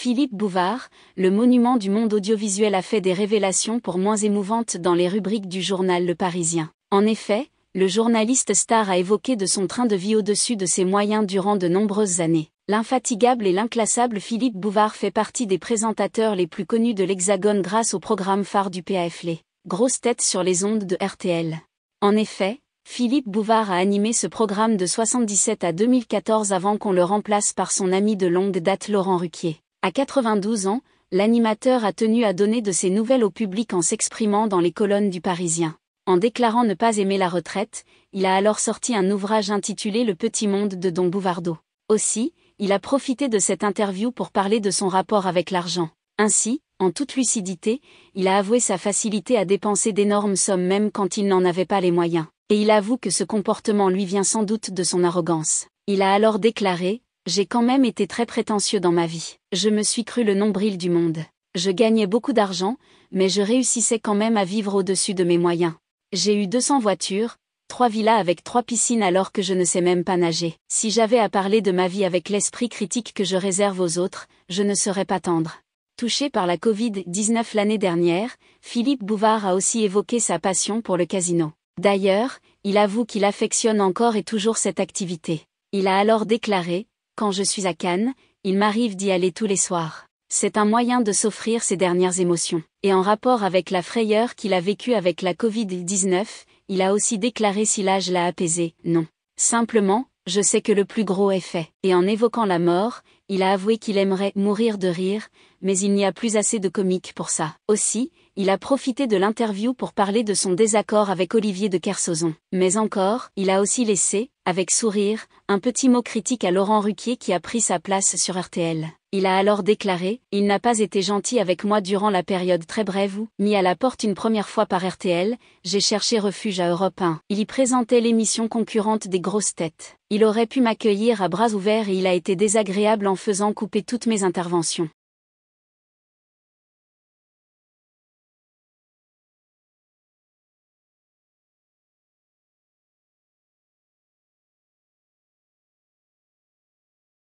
Philippe Bouvard, le monument du monde audiovisuel, a fait des révélations pour moins émouvantes dans les rubriques du journal Le Parisien. En effet, le journaliste star a évoqué de son train de vie au-dessus de ses moyens durant de nombreuses années. L'infatigable et l'inclassable Philippe Bouvard fait partie des présentateurs les plus connus de l'Hexagone grâce au programme phare du PAF, les grosses têtes sur les ondes de RTL. En effet, Philippe Bouvard a animé ce programme de 1977 à 2014 avant qu'on le remplace par son ami de longue date Laurent Ruquier. À 92 ans, l'animateur a tenu à donner de ses nouvelles au public en s'exprimant dans les colonnes du Parisien. En déclarant ne pas aimer la retraite, il a alors sorti un ouvrage intitulé Le Petit Monde de Don Bouvardeau. Aussi, il a profité de cette interview pour parler de son rapport avec l'argent. Ainsi, en toute lucidité, il a avoué sa facilité à dépenser d'énormes sommes même quand il n'en avait pas les moyens. Et il avoue que ce comportement lui vient sans doute de son arrogance. Il a alors déclaré : « J'ai quand même été très prétentieux dans ma vie. Je me suis cru le nombril du monde. Je gagnais beaucoup d'argent, mais je réussissais quand même à vivre au-dessus de mes moyens. J'ai eu 200 voitures, 3 villas avec 3 piscines alors que je ne sais même pas nager. Si j'avais à parler de ma vie avec l'esprit critique que je réserve aux autres, je ne serais pas tendre. » Touché par la Covid-19 l'année dernière, Philippe Bouvard a aussi évoqué sa passion pour le casino. D'ailleurs, il avoue qu'il affectionne encore et toujours cette activité. Il a alors déclaré : « Quand je suis à Cannes, il m'arrive d'y aller tous les soirs. C'est un moyen de s'offrir ses dernières émotions. » Et en rapport avec la frayeur qu'il a vécue avec la Covid-19, il a aussi déclaré : « Si l'âge l'a apaisé, non. Simplement, je sais que le plus gros est fait. » Et en évoquant la mort, il a avoué qu'il aimerait mourir de rire, mais il n'y a plus assez de comiques pour ça. Aussi, il a profité de l'interview pour parler de son désaccord avec Olivier de Kersauzon. Mais encore, il a aussi laissé, avec sourire, un petit mot critique à Laurent Ruquier qui a pris sa place sur RTL. Il a alors déclaré : « Il n'a pas été gentil avec moi durant la période très brève où, mis à la porte une première fois par RTL, j'ai cherché refuge à Europe 1. Il y présentait l'émission concurrente des grosses têtes. Il aurait pu m'accueillir à bras ouverts et il a été désagréable en faisant couper toutes mes interventions.